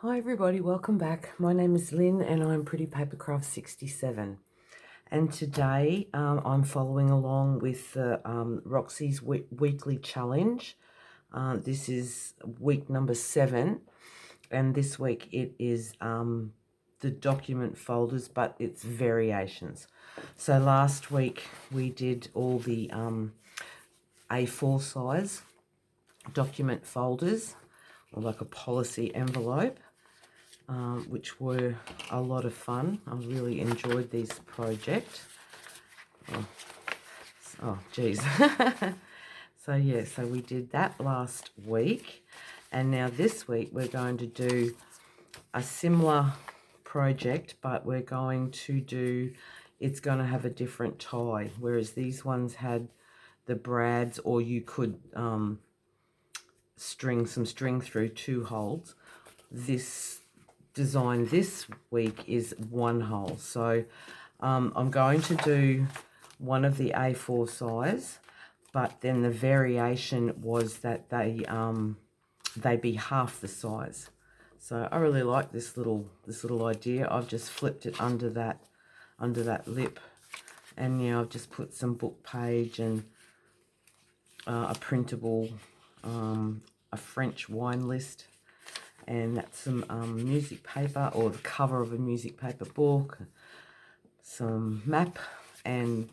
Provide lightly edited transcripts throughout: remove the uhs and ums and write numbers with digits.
Hi everybody, welcome back. My name is Lynn and I'm Pretty Papercrafts 67. And today I'm following along with the Roxy's weekly challenge. This is week number 7, and this week it is the document folders, but it's variations. So last week we did all the A4 size document folders, or like a policy envelope. Which were a lot of fun. I really enjoyed this project. Oh geez. So yeah, so we did that last week, and now this week we're going to do a similar project, but we're going to do, it's going to have a different tie, whereas these ones had the brads, or you could string through 2 holes. This design this week is 1 hole. So I'm going to do one of the A4 size, but then the variation was that they be half the size. So I really like this little idea. I've just flipped it under that lip, and now I've just put some book page and a printable, a French wine list, and that's some music paper, or the cover of a music paper book, some map and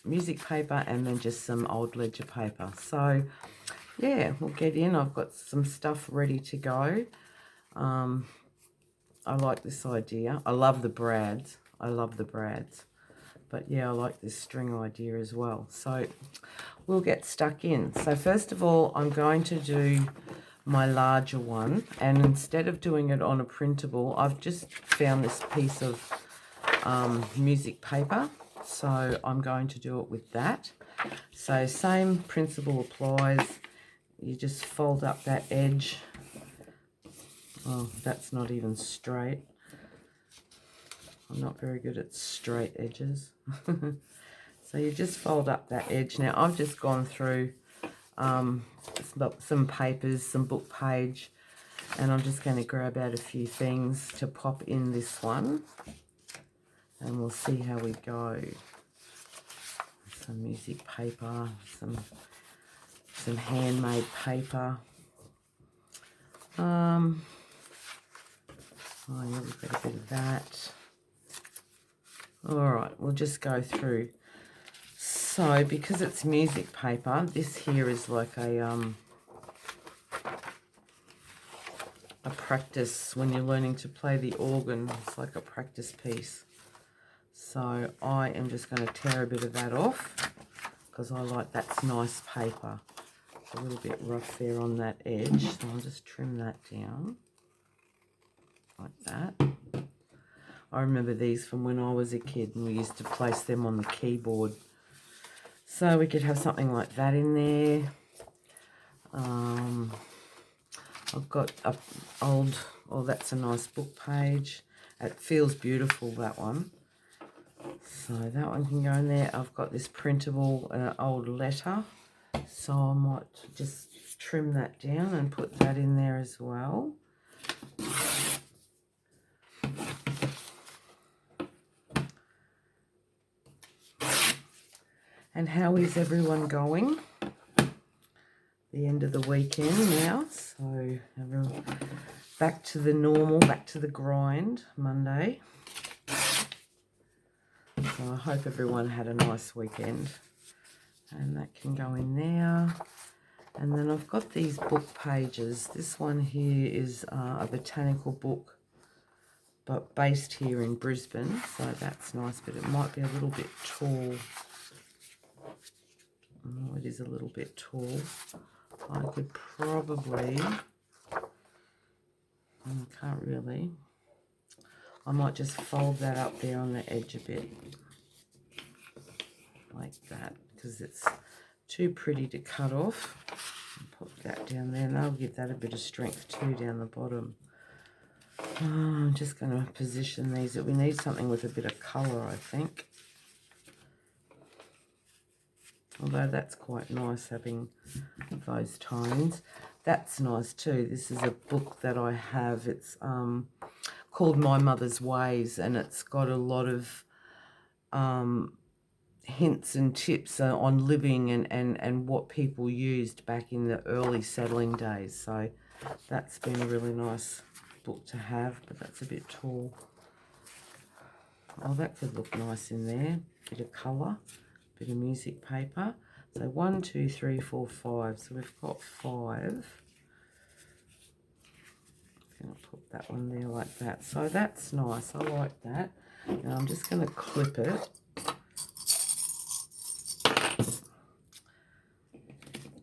music paper, and then just some old ledger paper. So yeah, we'll get in. I've got some stuff ready to go. I like this idea. I love the brads. But yeah, I like this string idea as well. So we'll get stuck in. So first of all, I'm going to do my larger one, and instead of doing it on a printable, I've just found this piece of music paper, so I'm going to do it with that. So same principle applies. You just fold up that edge. Oh, that's not even straight. I'm not very good at straight edges. So you just fold up that edge. Now I've just gone through some papers, some book page, and I'm just going to grab out a few things to pop in this one, and we'll see how we go. Some music paper, some handmade paper. Oh yeah, we've got a bit of that. All right, we'll just go through. So because it's music paper, this here is like a practice when you're learning to play the organ. It's like a practice piece. So I am just going to tear a bit of that off, because I like, that's nice paper. It's a little bit rough there on that edge, so I'll just trim that down like that. I remember these from when I was a kid, and we used to place them on the keyboard. So we could have something like that in there. I've got a old, oh, that's a nice book page. It feels beautiful, that one. So that one can go in there. I've got this printable old letter, so I might just trim that down and put that in there as well. And how is everyone going? The end of the weekend now, so everyone back to the normal, back to the grind, Monday. So I hope everyone had a nice weekend. And that can go in there. And then I've got these book pages. This one here is a botanical book, but based here in Brisbane, so that's nice, but it might be a little bit tall. Oh, it is a little bit tall. I could probably, I can't really, I might just fold that up there on the edge a bit, like that, because it's too pretty to cut off. Put that down there, and I'll give that a bit of strength too down the bottom. I'm just going to position these. We need something with a bit of colour, I think. Although that's quite nice having those tones. that's nice too. This is a book that I have. It's called My Mother's Ways, and it's got a lot of hints and tips on living and what people used back in the early settling days. So that's been a really nice book to have, but that's a bit tall. Oh, that could look nice in there. Bit of colour, bit of music paper. So 1, 2, 3, 4, 5. So we've got 5. I'm going to put that one there like that. So that's nice. I like that. Now I'm just going to clip it.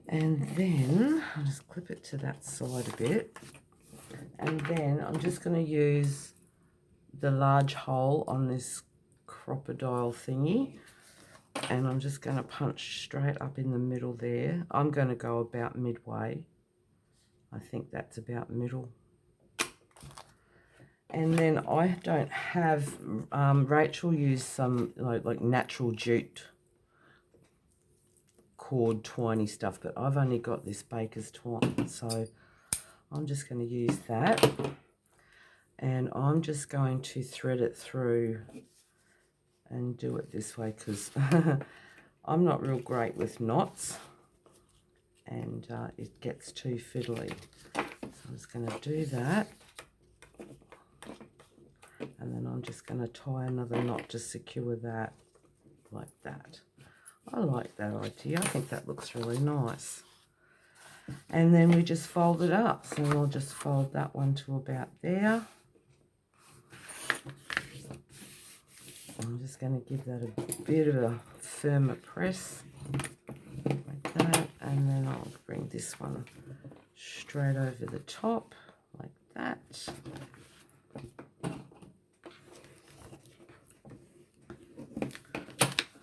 And then I'll just clip it to that side a bit. And then I'm just going to use the large hole on this crocodile thingy. And I'm just going to punch straight up in the middle there. I'm going to go about midway. I think that's about middle. And then I don't have, Rachel used some like natural jute cord twiney stuff, but I've only got this baker's twine, so I'm just going to use that, and I'm just going to thread it through and do it this way because I'm not real great with knots and it gets too fiddly. So I'm just going to do that, and then I'm just going to tie another knot to secure that like that. I like that idea. I think that looks really nice. And then we just fold it up. So I'll just fold that one to about there. I'm just going to give that a bit of a firmer press like that. And then I'll bring this one straight over the top like that.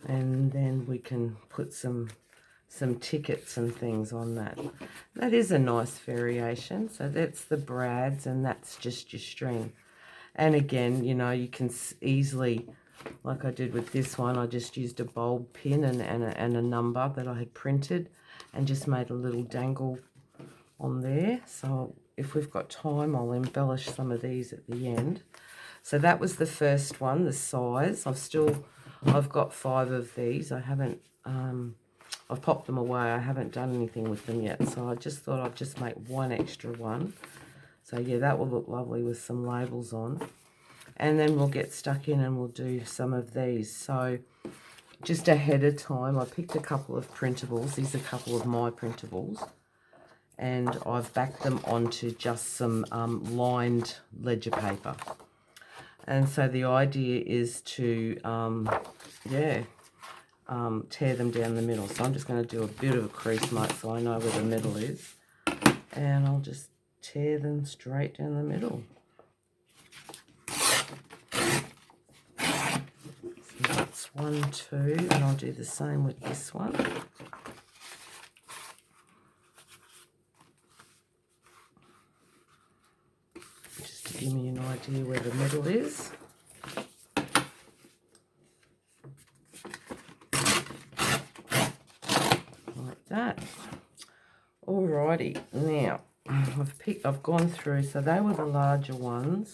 And then we can put some tickets and things on that. That is a nice variation. So that's the brads, and that's just your string. And again, you know, you can easily, like I did with this one, I just used a bulb pin and a number that I had printed and just made a little dangle on there. So if we've got time, I'll embellish some of these at the end. So that was the first one, the size. I've got 5 of these. I haven't, I've popped them away. I haven't done anything with them yet. So I just thought I'd just make one extra one. So yeah, that will look lovely with some labels on. And then we'll get stuck in and we'll do some of these. So just ahead of time, I picked a couple of printables. These are a couple of my printables. And I've backed them onto just some lined ledger paper. And so the idea is to, tear them down the middle. So I'm just going to do a bit of a crease mark so I know where the middle is. And I'll just tear them straight down the middle. So that's 1, 2, and I'll do the same with this one. Just to give me an idea where the middle is. Like that. Alrighty, now I've gone through, so they were the larger ones,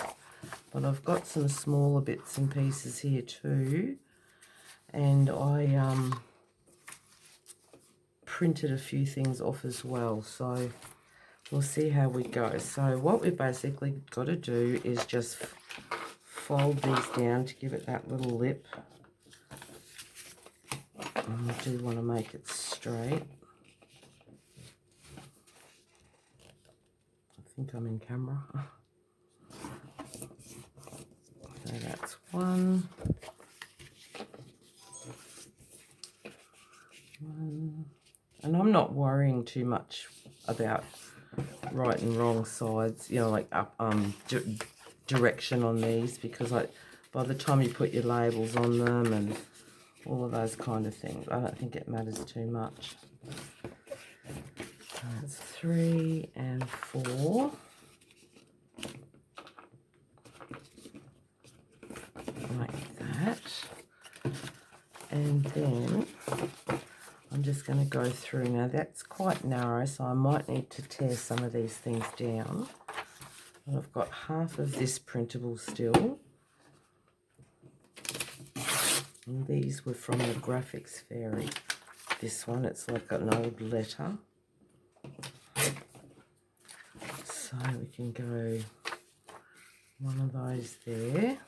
but I've got some smaller bits and pieces here too, and I printed a few things off as well, so we'll see how we go. So what we basically got to do is just fold these down to give it that little lip, and I do want to make it straight. I think I'm in camera. So that's one. And I'm not worrying too much about right and wrong sides, you know, like up direction on these, because like by the time you put your labels on them and all of those kind of things, I don't think it matters too much. So that's 3 and 4. Like that. And then I'm just going to go through. Now that's quite narrow, so I might need to tear some of these things down. But I've got half of this printable still. And these were from the Graphics Fairy. This one, it's like an old letter. So we can go one of those there.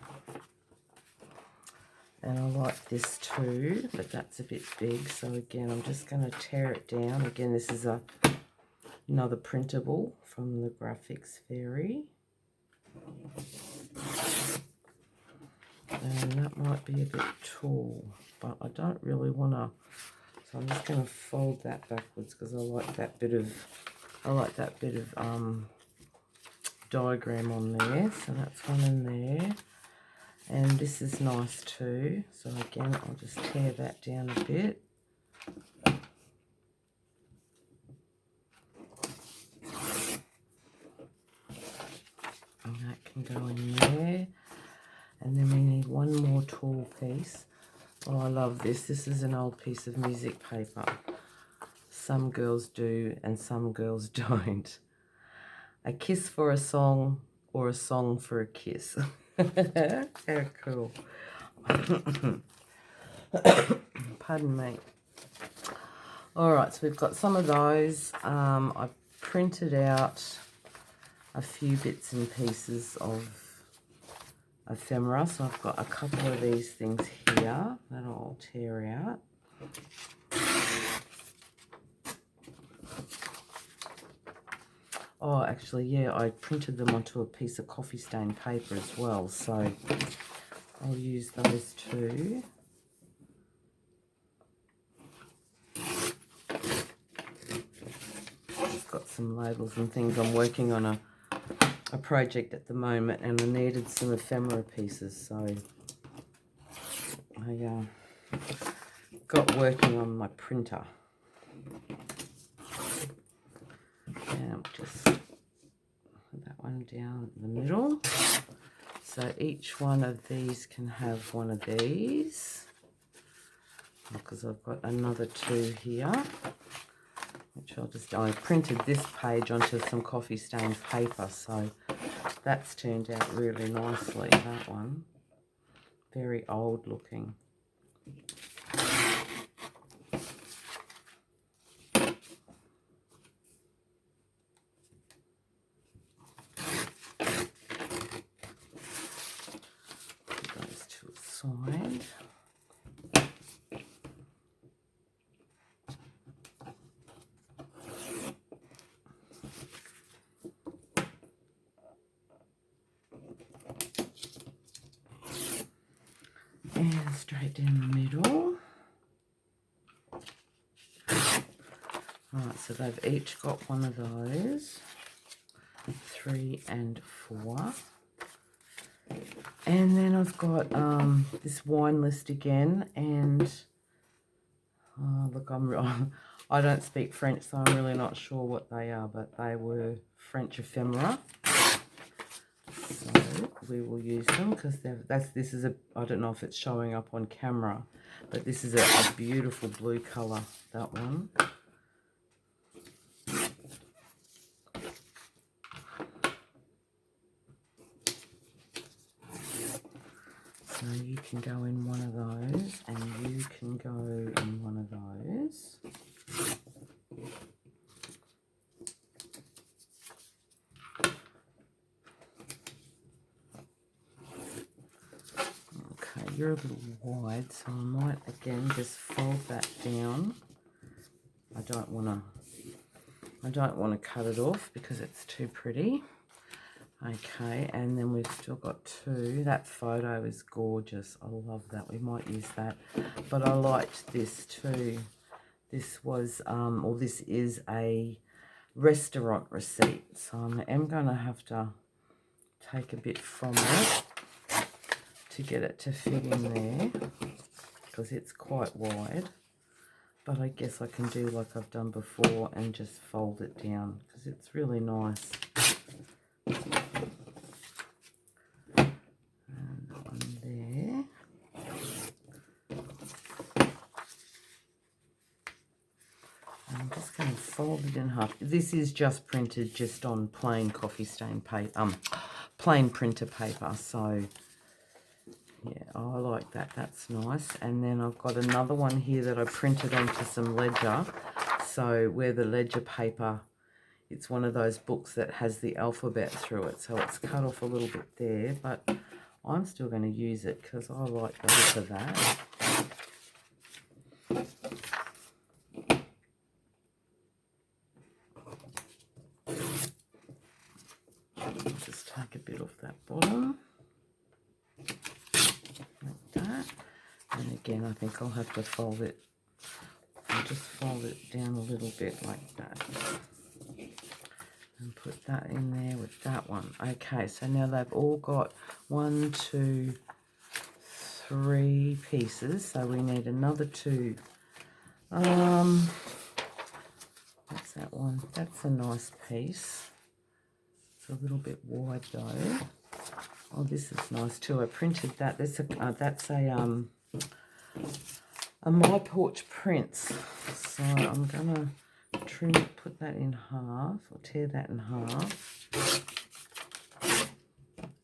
And I like this too, but that's a bit big. So again, I'm just going to tear it down. Again, this is another printable from the Graphics Fairy. And that might be a bit tall, but I don't really want to. So I'm just going to fold that backwards because I like that bit of diagram on there. So that's one in there. And this is nice too. So again, I'll just tear that down a bit. And that can go in there. And then we need one more tall piece. Oh, I love this. This is an old piece of music paper. Some girls do and some girls don't. A kiss for a song or a song for a kiss. How cool. Pardon me. Alright, so we've got some of those. I've printed out a few bits and pieces of ephemera. So I've got a couple of these things here that I'll tear out. Oh, actually, yeah, I printed them onto a piece of coffee stain paper as well, so I'll use those too. I've got some labels and things. I'm working on a project at the moment, and I needed some ephemera pieces, so I got working on my printer. And I'll just put that one down in the middle. So each one of these can have one of these, because I've got another two here, which I printed this page onto some coffee stained paper, so that's turned out really nicely, that one. Very old looking. Side. And straight down the middle. Alright, so they've each got one of those. 3 and 4. And then I've got this wine list again, and look, I don't speak French, so I'm really not sure what they are, but they were French ephemera. So we will use them because this is I don't know if it's showing up on camera, but this is a beautiful blue colour, that one. So you can go in one of those, and you can go in one of those. Okay, you're a little wide, so I might again just fold that down. I don't want to cut it off because it's too pretty. Okay, and then we've still got 2. That photo is gorgeous. I love that. We might use that. But I liked this too. This was, or this is a restaurant receipt. So I am going to have to take a bit from it to get it to fit in there, because it's quite wide. But I guess I can do like I've done before and just fold it down, because it's really nice. it in half. This is just printed just on plain coffee stain paper, plain printer paper. So yeah, I like that. That's nice. And then I've got another one here that I printed onto some ledger. So where the ledger paper, it's one of those books that has the alphabet through it. So it's cut off a little bit there, but I'm still going to use it because I like the look of that. Just take a bit off that bottom. Like that. And again, I think I'll have to fold it. I'll just fold it down a little bit like that. And put that in there with that one. Okay, so now they've all got 1, 2, 3 pieces. So we need another 2. What's that one? That's a nice piece. It's a little bit wide though. Oh, this is nice too. I printed that. That's a My Porch Prints. So I'm gonna put that in half, or tear that in half,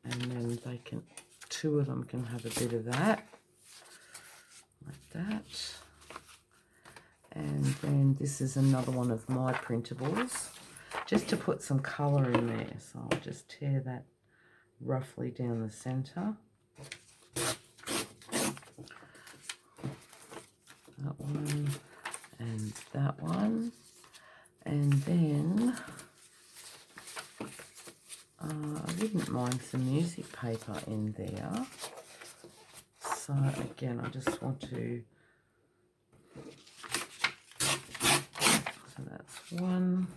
and then they can, 2 of them can have a bit of that, like that. And then this is another one of my printables, just to put some colour in there. So I'll just tear that roughly down the centre. That one and that one. And then I wouldn't mind some music paper in there. So again, I just want to, so that's 1,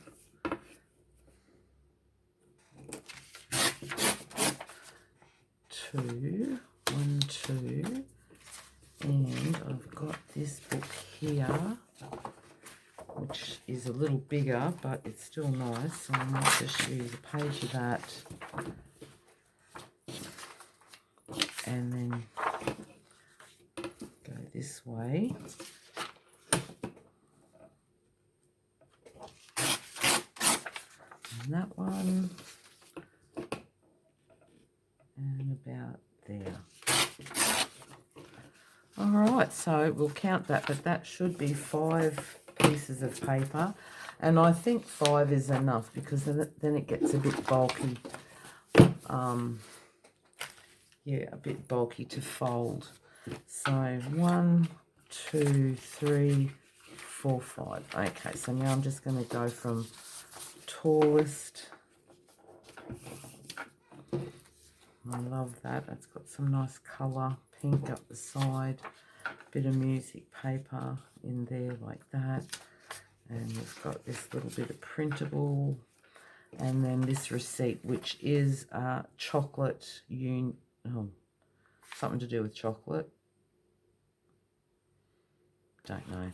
2, 1, 2, and I've got this book here, which is a little bigger, but it's still nice. So I might just use a page of that, and then go this way. And that one, and about there. All right, so we'll count that, but that should be 5 pieces of paper, and I think 5 is enough because then it gets a bit bulky. Yeah, a bit bulky to fold. So 1, 2, 3, 4, 5. Okay, so now I'm just going to go from tallest. I love that. It's got some nice colour, pink up the side, bit of music paper in there like that, and we've got this little bit of printable, and then this receipt, which is chocolate, something to do with chocolate. Don't know,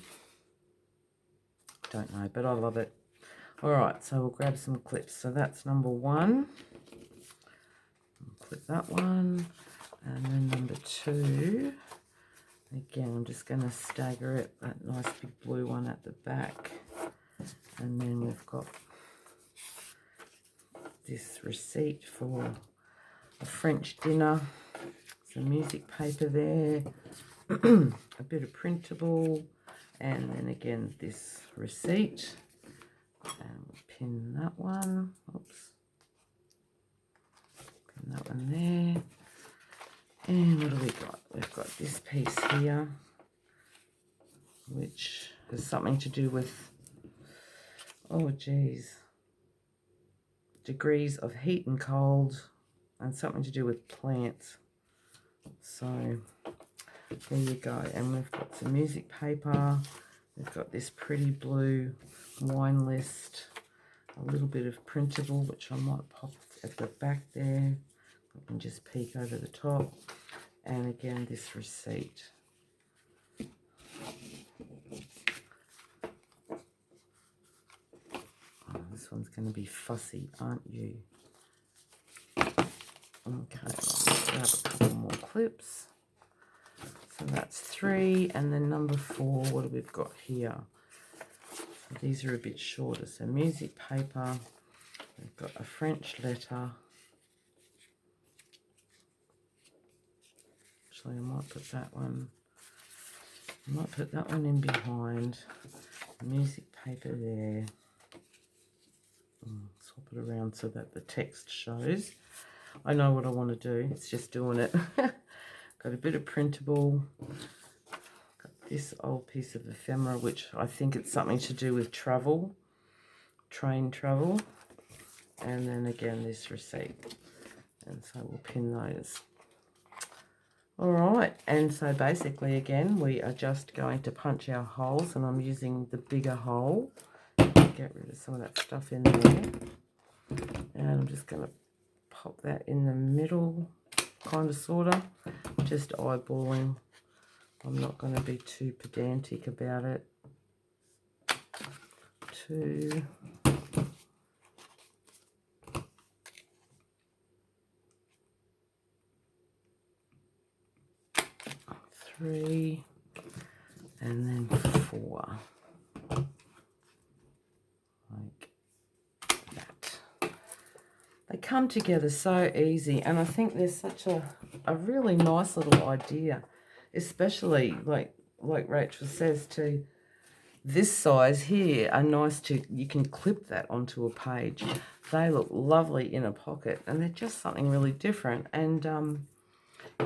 but I love it. All right, so we'll grab some clips. So that's number 1. Clip that one, and then number 2. Again, I'm just going to stagger it, that nice big blue one at the back. And then we've got this receipt for a French dinner, some music paper there, a bit of printable, and then again this receipt. And we'll pin that one. Oops. Pin that one there. And what do we got? We've got this piece here, which has something to do with, oh geez, degrees of heat and cold, and something to do with plants. So there you go. And we've got some music paper. We've got this pretty blue wine list, a little bit of printable, which I might pop at the back there. I can just peek over the top. And again, this receipt. Oh, this one's going to be fussy, aren't you? Okay, I'll grab a couple more clips. So that's 3, and then number 4, what have we got here? These are a bit shorter. So music paper, we've got a French letter. Actually, I might put that one. I might put that one in behind. Music paper there. Swap it around so that the text shows. I know what I want to do. It's just doing it. Got a bit of printable. Got this old piece of ephemera, which I think it's something to do with travel, train travel. And then again, this receipt. And so we'll pin those. All right, and so basically, again, we are just going to punch our holes, and I'm using the bigger hole. Get rid of some of that stuff in there. And I'm just going to pop that in the middle, kind of, sort of, just eyeballing. I'm not going to be too pedantic about it. 2. 3, and then 4, like that. They come together so easy, and I think there's such a really nice little idea, especially like Rachel says, to this size here are nice to, you can clip that onto a page. They look lovely in a pocket, and they're just something really different, and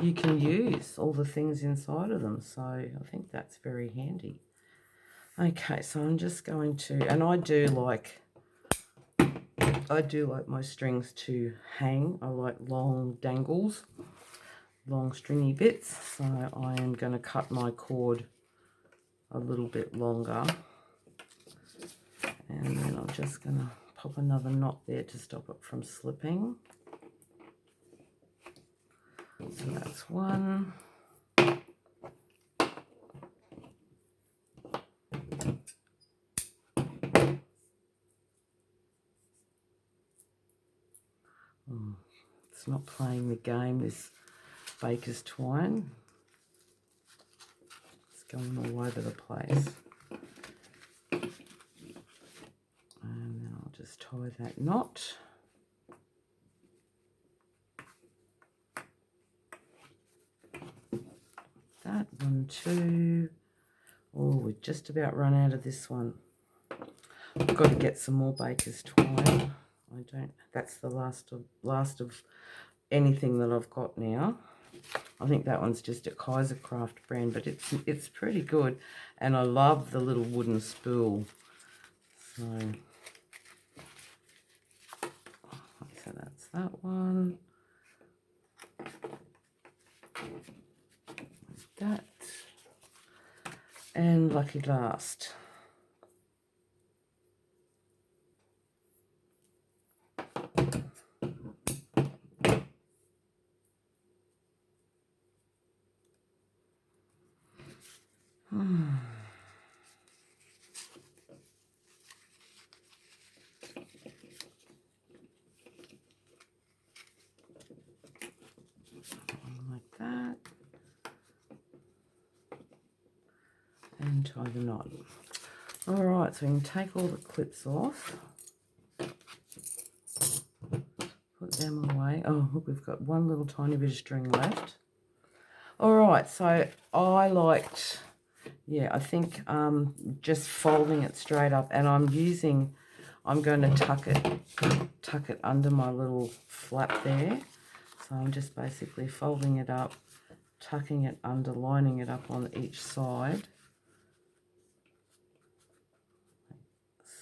you can use all the things inside of them, so I think that's very handy. Okay, so I'm just going to, and I do like my strings to hang. I like long dangles, long stringy bits, so I am going to cut my cord a little bit longer, and then I'm just going to pop another knot there to stop it from slipping. So that's 1. It's not playing the game, this baker's twine. It's going all over the place. And then I'll just tie that knot. That 1, 2. Oh, we've just about run out of this one. I've got to get some more baker's twine. That's the last of anything that I've got now. I think that one's just a Papercrafts brand, but it's pretty good, and I love the little wooden spool. So that's that one. Like that. And lucky last. Like that. And tie the knot. All right, so we can take all the clips off. Put them away. Oh, look, we've got one little tiny bit of string left. All right, so I liked, I think just folding it straight up, and I'm going to tuck it under my little flap there. So I'm just basically folding it up, tucking it under, lining it up on each side.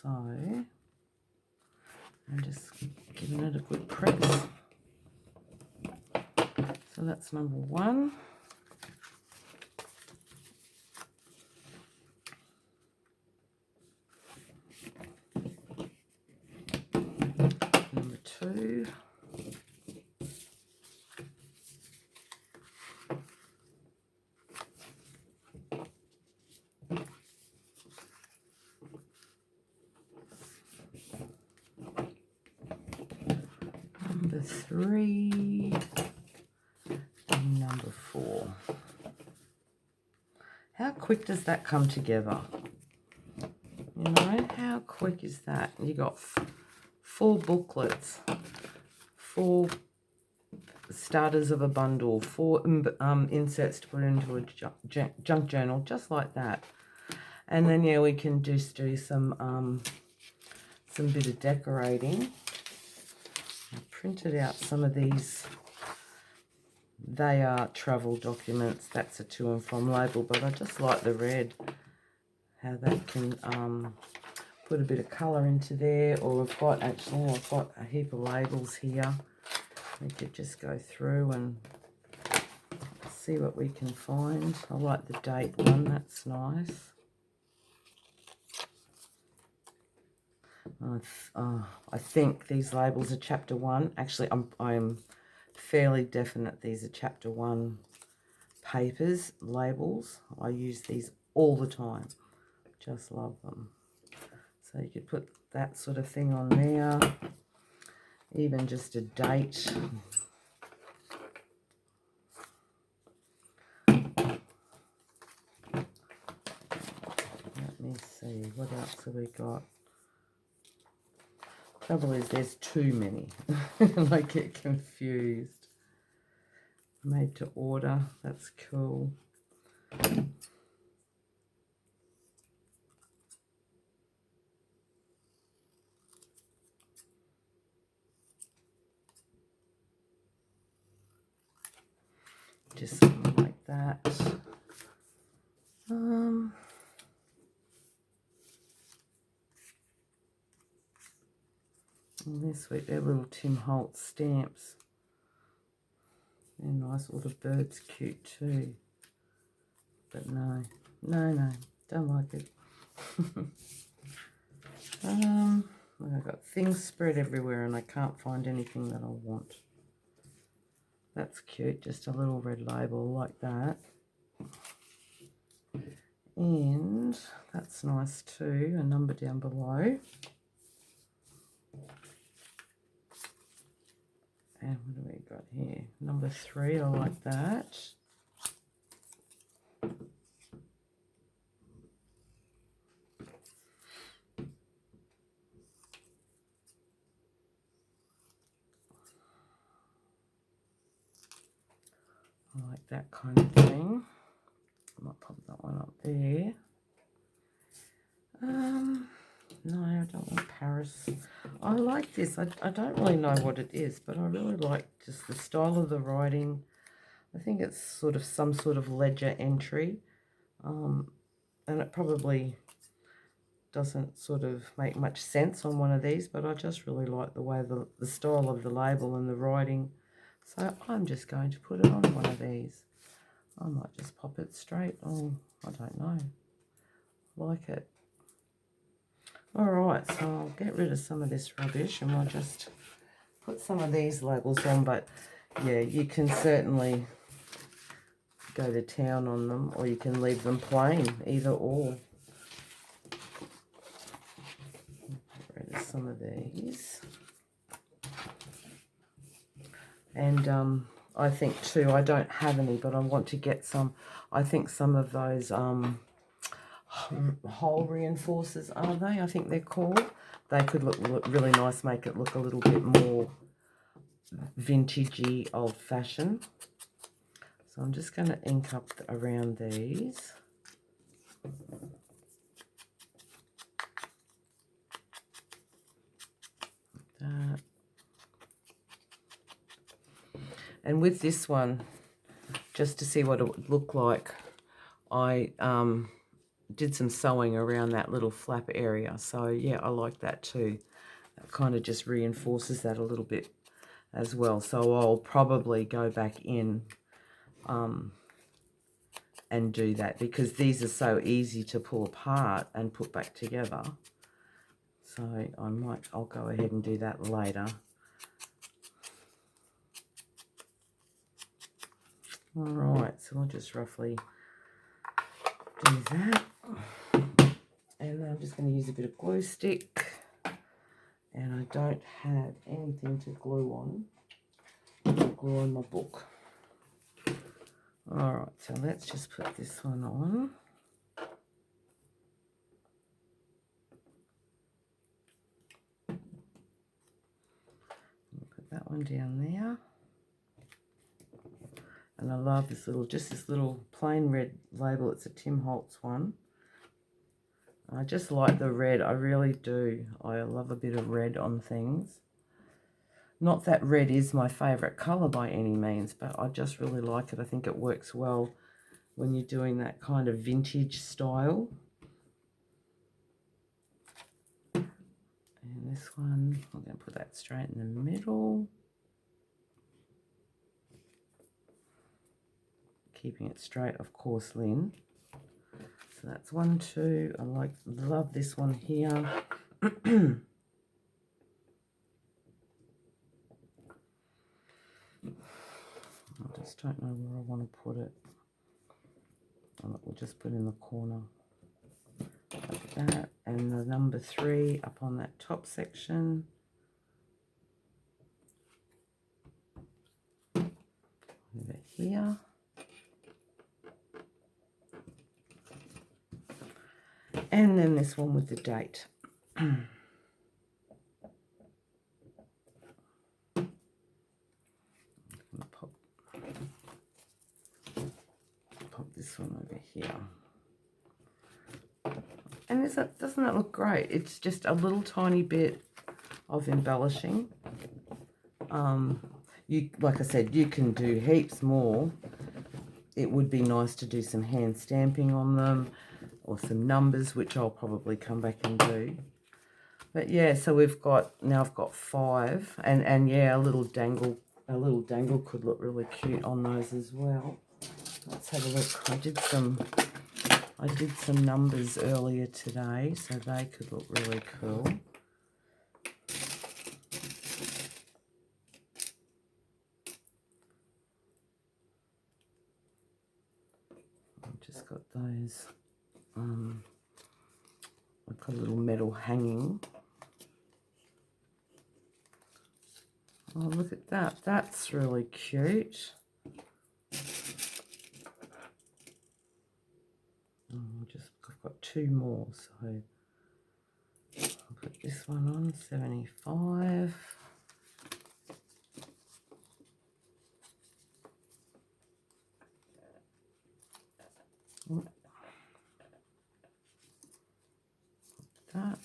So I'm just giving it a good press. So that's number 1. Number 2. Number 3. And number 4. How quick does that come together? You know, quick is that? You got 4 booklets, 4 starters of a bundle, 4 inserts to put into a junk journal, just like that. And then, yeah, we can just do some bit of decorating. I printed out some of these. They are travel documents. That's a to and from label, but I just like the red, how that can put a bit of colour into there. Or I've got a heap of labels here. We could just go through and see what we can find. I like the date one, that's nice. I think these labels are chapter 1. Actually, I'm fairly definite these are chapter 1 papers, labels. I use these all the time. Just love them. So you could put that sort of thing on there. Even just a date. Let me see, what else have we got? Trouble is there's too many. And I get confused. Made to order, that's cool. Just something like that. And this week they're little Tim Holtz stamps. They're nice. All the birds cute too. But no, don't like it. I've got things spread everywhere and I can't find anything that I want. That's cute, just a little red label like that. And that's nice too, a number down below. And what do we got here? Number 3, I like that. I like that kind of thing. I might pop that one up there. No, I don't want Paris. I like this. I don't really know what it is, but I really like just the style of the writing. I think it's sort of some sort of ledger entry. And it probably doesn't sort of make much sense on one of these, but I just really like the way the style of the label and the writing. So I'm just going to put it on one of these. I might just pop it straight. Oh, I don't know. Like it. Alright, so I'll get rid of some of this rubbish and we'll just put some of these labels on. But yeah, you can certainly go to town on them, or you can leave them plain, either or. Get rid of some of these. And I think too, I don't have any, but I want to get some. I think some of those hole reinforcers, are they? I think they're called. They could look really nice, make it look a little bit more vintagey, old-fashioned. So I'm just going to ink up around these. Like that. And with this one, just to see what it would look like, I did some sewing around that little flap area. So yeah, I like that too. That kind of just reinforces that a little bit as well. So I'll probably go back in and do that, because these are so easy to pull apart and put back together. So I'll go ahead and do that later. All right, so I'll just roughly do that. And I'm just going to use a bit of glue stick. And I don't have anything to glue on. I'll glue on my book. All right, so let's just put this one on. that one down there. And I love this little, just this little plain red label. It's a Tim Holtz one. I just like the red, I really do. I love a bit of red on things. Not that red is my favourite colour by any means, but I just really like it. I think it works well when you're doing that kind of vintage style. And this one, I'm going to put that straight in the middle. Keeping it straight, of course, Lynn. So that's 1, 2. I love this one here. I just don't know where I want to put it. We'll just put in the corner like that. And the number 3 up on that top section. Over here. And then this one with the date. Pop this one over here. And doesn't that look great? It's just a little tiny bit of embellishing. Like I said, you can do heaps more. It would be nice to do some hand stamping on them or some numbers, which I'll probably come back and do. But yeah, so now I've got 5, and yeah, a little dangle could look really cute on those as well. Let's have a look. I did some numbers earlier today, so they could look really cool. I've just got those, like a little metal hanging. Oh, look at that. That's really cute. I've got 2 more, so I'll put this one on, 75. That.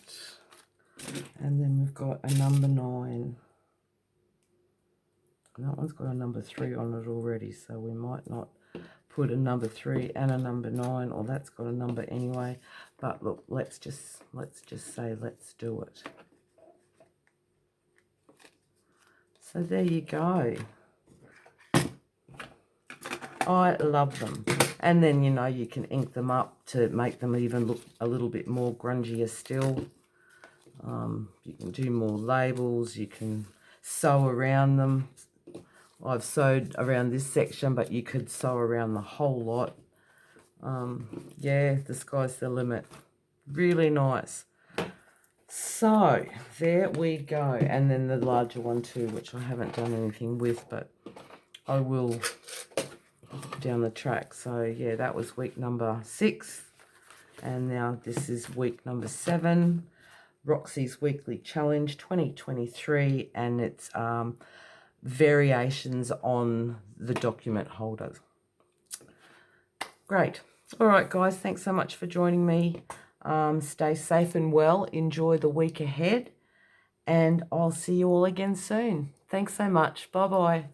And then we've got a number 9. And that one's got a number 3 on it already, so we might not put a number 3 and a number 9, or that's got a number anyway. But look, let's just say let's do it. So there you go. I love them. And then, you know, you can ink them up to make them even look a little bit more grungier still. You can do more labels. You can sew around them. I've sewed around this section, but you could sew around the whole lot. Yeah, the sky's the limit. Really nice. So, there we go. And then the larger one too, which I haven't done anything with, but I will down the track. So, yeah, that was week number 6. And now this is week number 7. Roxy's Weekly Challenge 2023. And it's variations on the document holders. Great. All right, guys, thanks so much for joining me. Stay safe and well. Enjoy the week ahead. And I'll see you all again soon. Thanks so much. Bye-bye.